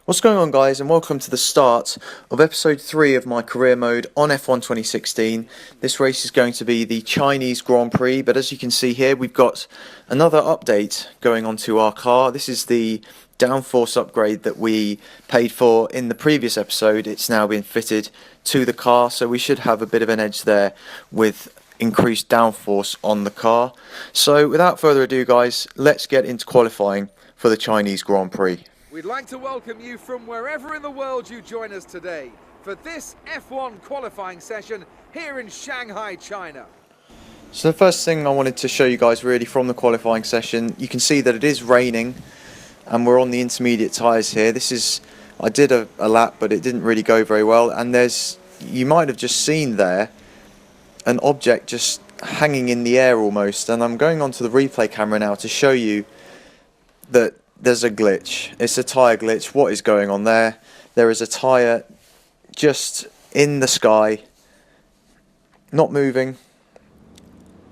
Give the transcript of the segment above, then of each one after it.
What's going on, guys, and welcome to the start of episode 3 of my career mode on F1 2016. This race is going to be the Chinese Grand Prix, but as you can see here, we've got another update going on to our car. This is the downforce upgrade that we paid for in the previous episode. It's now been fitted to the car, so we should have a bit of an edge there with increased downforce on the car. So without further ado, guys, let's get into qualifying for the Chinese Grand Prix. We'd like to welcome you from wherever in the world you join us today for this F1 qualifying session here in Shanghai, China. So the first thing I wanted to show you guys really from the qualifying session, you can see that it is raining and we're on the intermediate tyres here. I did a lap, but it didn't really go very well, and you might have just seen there an object just hanging in the air almost, and I'm going onto the replay camera now to show you that there's a glitch. It's a tyre glitch. What is going on there? There is a tyre just in the sky, not moving.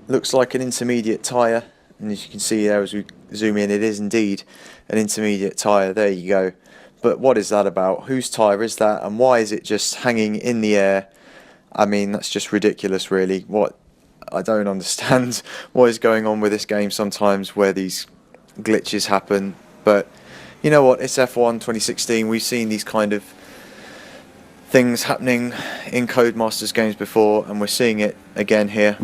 Looks like an intermediate tyre, and as you can see there as we zoom in, it is indeed an intermediate tyre. There you go. But what is that about? Whose tyre is that, and why is it just hanging in the air? I mean, that's just ridiculous, really. I don't understand what is going on with this game sometimes where these glitches happen. But you know what, it's F1 2016, we've seen these kind of things happening in Codemasters games before, and we're seeing it again here.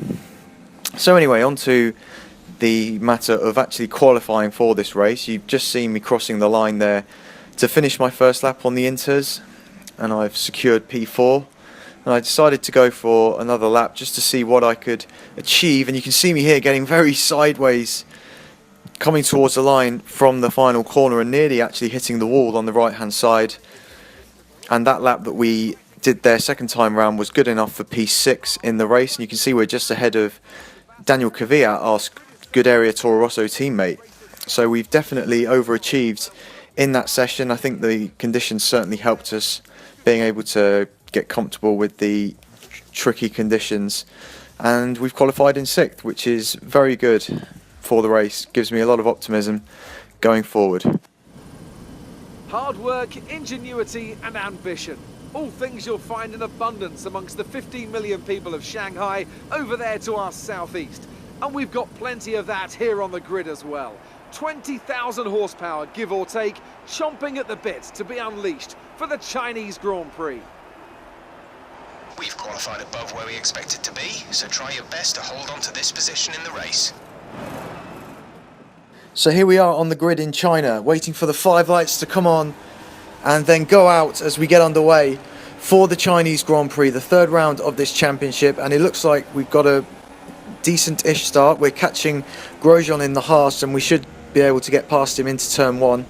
So anyway, on to the matter of actually qualifying for this race. You've just seen me crossing the line there to finish my first lap on the Inters, and I've secured P4. And I decided to go for another lap just to see what I could achieve, and you can see me here getting very sideways, coming towards the line from the final corner and nearly actually hitting the wall on the right hand side. And that lap that we did there second time round was good enough for P6 in the race, and you can see we're just ahead of Daniel Kvyat, our good area Toro Rosso teammate. So we've definitely overachieved in that session. I think the conditions certainly helped us being able to get comfortable with the tricky conditions, and we've qualified in 6th, which is very good for the race. Gives me a lot of optimism going forward. Hard work, ingenuity and ambition. All things you'll find in abundance amongst the 15 million people of Shanghai over there to our southeast. And we've got plenty of that here on the grid as well. 20,000 horsepower, give or take, chomping at the bit to be unleashed for the Chinese Grand Prix. We've qualified above where we expected to be, so try your best to hold on to this position in the race. So here we are on the grid in China, waiting for the 5 lights to come on and then go out as we get underway for the Chinese Grand Prix, the 3rd round of this championship. And it looks like we've got a decent-ish start. We're catching Grosjean in the Haas, and we should be able to get past him into turn 1.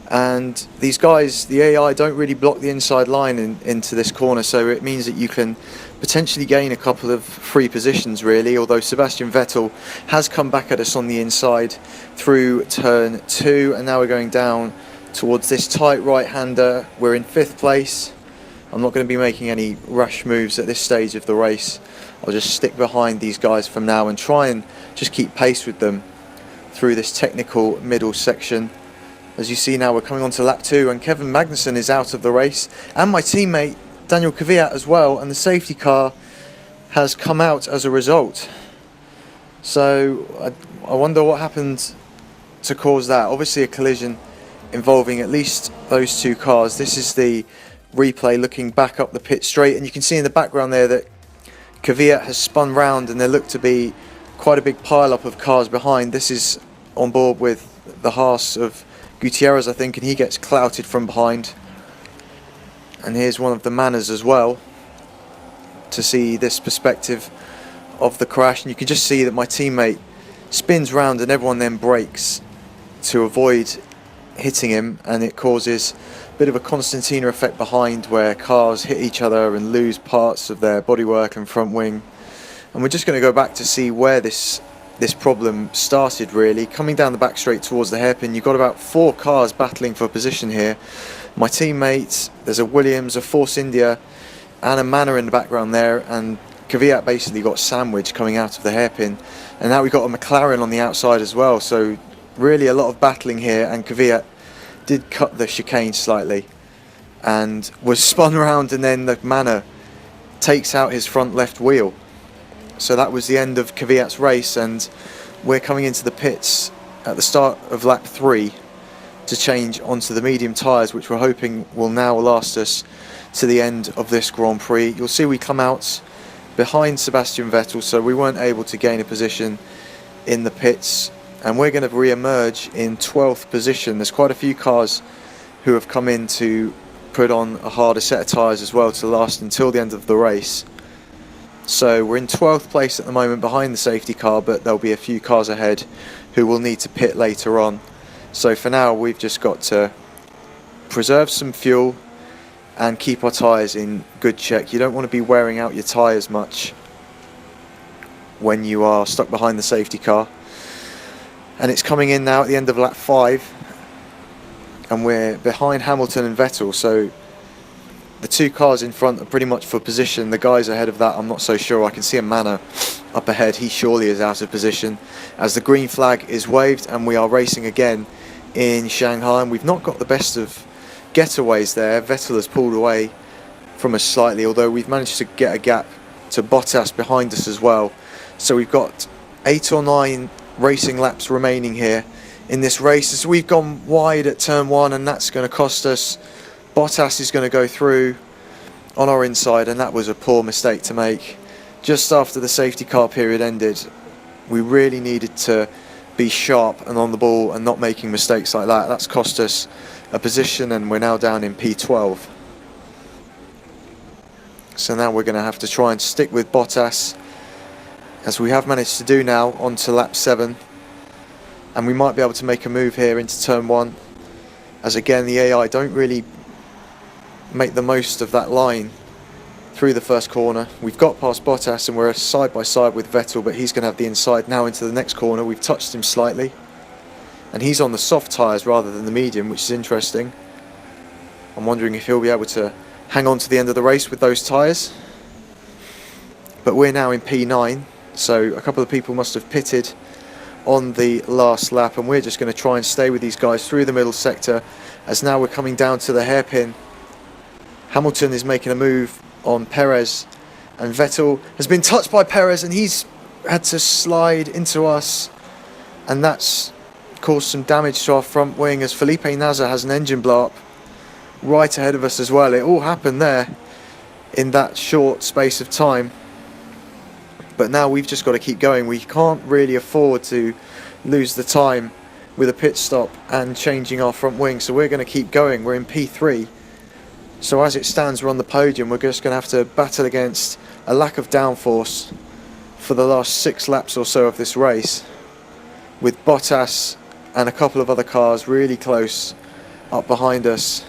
And these guys, the AI, don't really block the inside line into this corner, so it means that you can potentially gain a couple of free positions really, although Sebastian Vettel has come back at us on the inside through turn 2, and now we're going down towards this tight right-hander. We're in 5th place. I'm not going to be making any rash moves at this stage of the race. I'll just stick behind these guys from now and try and just keep pace with them through this technical middle section. As you see now, we're coming on to lap 2, and Kevin Magnussen is out of the race, and my teammate Daniel Kvyat as well, and the safety car has come out as a result. So I wonder what happened to cause that. Obviously a collision involving at least those 2 cars. This is the replay looking back up the pit straight, and you can see in the background there that Kvyat has spun round and there looked to be quite a big pile up of cars behind. This is on board with the Haas of Gutierrez, I think, and he gets clouted from behind. And here's one of the Manners as well to see this perspective of the crash, and you can just see that my teammate spins round and everyone then brakes to avoid hitting him, and it causes a bit of a Constantina effect behind where cars hit each other and lose parts of their bodywork and front wing. And we're just going to go back to see where this problem started really. Coming down the back straight towards the hairpin, you've got about 4 cars battling for position here. My teammates, there's a Williams, a Force India and a Manor in the background there, and Kvyat basically got sandwiched coming out of the hairpin, and now we've got a McLaren on the outside as well. So really a lot of battling here, and Kvyat did cut the chicane slightly and was spun around, and then the Manor takes out his front left wheel. So that was the end of Kvyat's race, and we're coming into the pits at the start of lap 3 to change onto the medium tyres, which we're hoping will now last us to the end of this Grand Prix. You'll see we come out behind Sebastian Vettel, so we weren't able to gain a position in the pits, and we're going to re-emerge in 12th position. There's quite a few cars who have come in to put on a harder set of tyres as well to last until the end of the race. So we're in 12th place at the moment behind the safety car, but there'll be a few cars ahead who will need to pit later on. So for now we've just got to preserve some fuel and keep our tyres in good check. You don't want to be wearing out your tyres much when you are stuck behind the safety car. And it's coming in now at the end of lap 5, and we're behind Hamilton and Vettel, so the two cars in front are pretty much for position. The guys ahead of that, I'm not so sure. I can see a Manor up ahead. He surely is out of position as the green flag is waved, and we are racing again in Shanghai, and we've not got the best of getaways there. Vettel has pulled away from us slightly, although we've managed to get a gap to Bottas behind us as well. So we've got 8 or 9 racing laps remaining here in this race, as we've gone wide at turn 1, and that's going to cost us. Bottas is going to go through on our inside, and that was a poor mistake to make just after the safety car period ended. We really needed to be sharp and on the ball and not making mistakes like that. That's cost us a position, and we're now down in P12. So now we're going to have to try and stick with Bottas, as we have managed to do now, onto lap 7, and we might be able to make a move here into turn 1, as again the AI don't really make the most of that line through the first corner. We've got past Bottas and we're side by side with Vettel, but he's going to have the inside now into the next corner. We've touched him slightly, and he's on the soft tyres rather than the medium, which is interesting. I'm wondering if he'll be able to hang on to the end of the race with those tyres. But we're now in P9, so a couple of people must have pitted on the last lap, and we're just going to try and stay with these guys through the middle sector, as now we're coming down to the hairpin. Hamilton is making a move on Perez, and Vettel has been touched by Perez, and he's had to slide into us, and that's caused some damage to our front wing, as Felipe Nasr has an engine blow up right ahead of us as well. It all happened there in that short space of time, but now we've just got to keep going. We can't really afford to lose the time with a pit stop and changing our front wing, so we're going to keep going. We're in P3. So as it stands, we're on the podium. We're just going to have to battle against a lack of downforce for the last 6 laps or so of this race, with Bottas and a couple of other cars really close up behind us,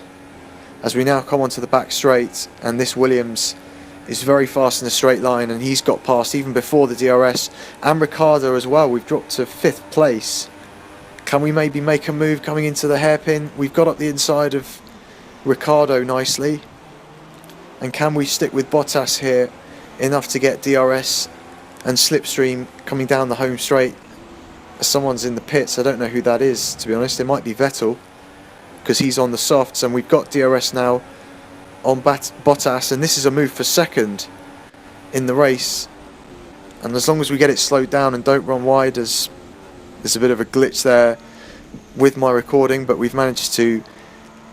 as we now come onto the back straight, and this Williams is very fast in a straight line, and he's got past even before the DRS, and Ricciardo as well. We've dropped to 5th place. Can we maybe make a move coming into the hairpin? We've got up the inside of Ricciardo nicely, and can we stick with Bottas here enough to get DRS and slipstream coming down the home straight? Someone's in the pits. I don't know who that is, to be honest. It might be Vettel, because he's on the softs, and we've got DRS now on Bottas, and this is a move for 2nd in the race, and as long as we get it slowed down and don't run wide, as there's a bit of a glitch there with my recording, but we've managed to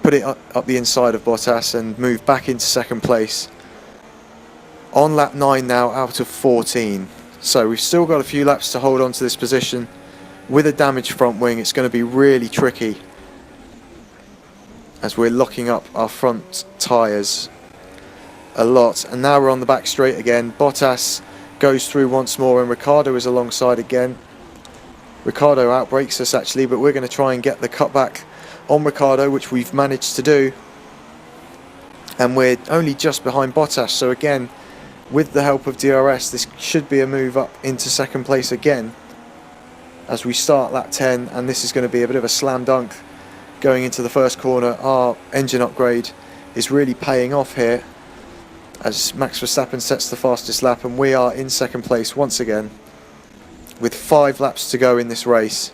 put it up the inside of Bottas and move back into 2nd place on lap 9 now out of 14. So we've still got a few laps to hold on to this position. With a damaged front wing, it's going to be really tricky, as we're locking up our front tyres a lot. And now we're on the back straight again. Bottas goes through once more, and Ricciardo is alongside again. Ricciardo outbrakes us actually, but we're going to try and get the cutback on Ricciardo, which we've managed to do, and we're only just behind Bottas. So again, with the help of DRS, this should be a move up into 2nd place again as we start lap 10, and this is going to be a bit of a slam dunk going into the first corner. Our engine upgrade is really paying off here, as Max Verstappen sets the fastest lap, and we are in 2nd place once again with 5 laps to go in this race,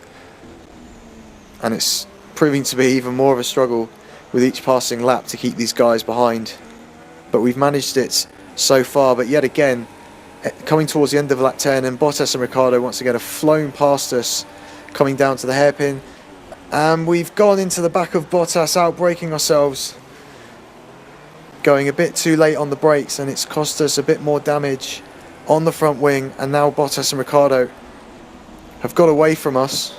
and it's proving to be even more of a struggle with each passing lap to keep these guys behind. But we've managed it so far, but yet again, coming towards the end of lap 10, and Bottas and Ricciardo once again have flown past us, coming down to the hairpin, and we've gone into the back of Bottas, outbraking ourselves, going a bit too late on the brakes, and it's cost us a bit more damage on the front wing. And now Bottas and Ricciardo have got away from us.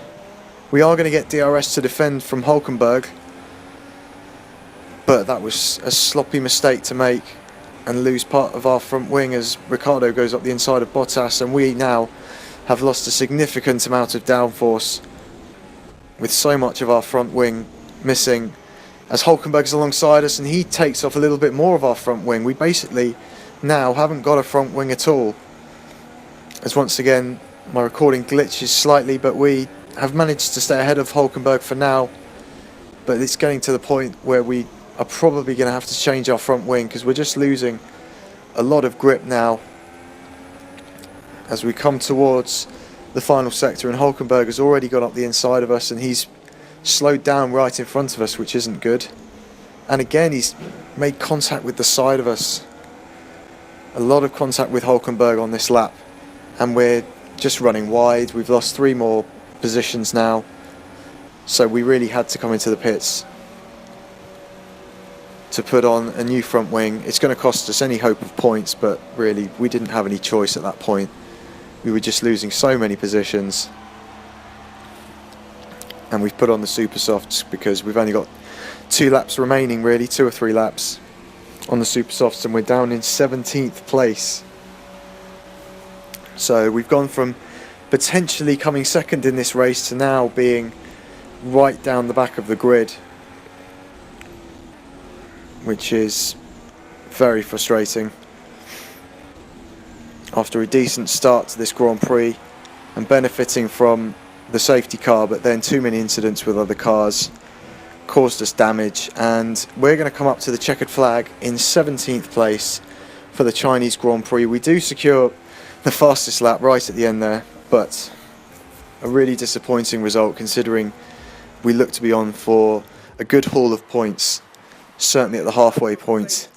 We are going to get DRS to defend from Hulkenberg, but that was a sloppy mistake to make and lose part of our front wing as Ricciardo goes up the inside of Bottas, and we now have lost a significant amount of downforce with so much of our front wing missing as Hulkenberg's alongside us and he takes off a little bit more of our front wing. We basically now haven't got a front wing at all, as once again my recording glitches slightly, but we have managed to stay ahead of Hulkenberg for now. But it's getting to the point where we are probably going to have to change our front wing because we're just losing a lot of grip now as we come towards the final sector, and Hulkenberg has already got up the inside of us and he's slowed down right in front of us, which isn't good. And again, he's made contact with the side of us, a lot of contact with Hulkenberg on this lap, and we're just running wide. We've lost 3 more positions now, so we really had to come into the pits to put on a new front wing. It's going to cost us any hope of points, but really we didn't have any choice at that point. We were just losing so many positions, and we've put on the super softs because we've only got 2 laps remaining, really 2 or 3 laps on the super softs, and we're down in 17th place. So we've gone from potentially coming second in this race to now being right down the back of the grid, which is very frustrating after a decent start to this Grand Prix and benefiting from the safety car, but then too many incidents with other cars caused us damage, and we're going to come up to the checkered flag in 17th place for the Chinese Grand Prix. We do secure the fastest lap right at the end there, but a really disappointing result considering we look to be on for a good haul of points, certainly at the halfway point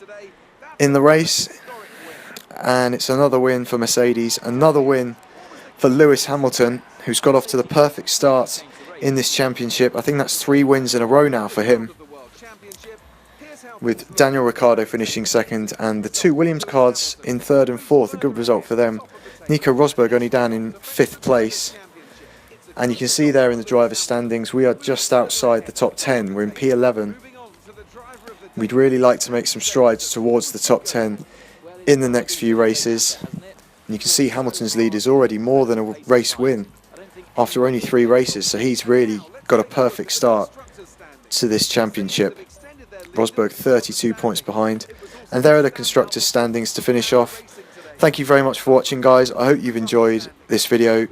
in the race. And it's another win for Mercedes, another win for Lewis Hamilton, who's got off to the perfect start in this championship. I think that's 3 wins in a row now for him, with Daniel Ricciardo finishing second and the 2 Williams cards in 3rd and 4th, a good result for them. Nico Rosberg only down in 5th place, and you can see there in the driver's standings we are just outside the top 10. We're in P11. We'd really like to make some strides towards the top 10 in the next few races. And you can see Hamilton's lead is already more than a race win after only 3 races, so he's really got a perfect start to this championship. Rosberg 32 points behind, and there are the constructors' standings to finish off. Thank you very much for watching, guys. I hope you've enjoyed this video.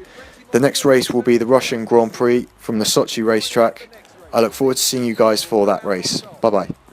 The next race will be the Russian Grand Prix from the Sochi racetrack. I look forward to seeing you guys for that race. Bye bye.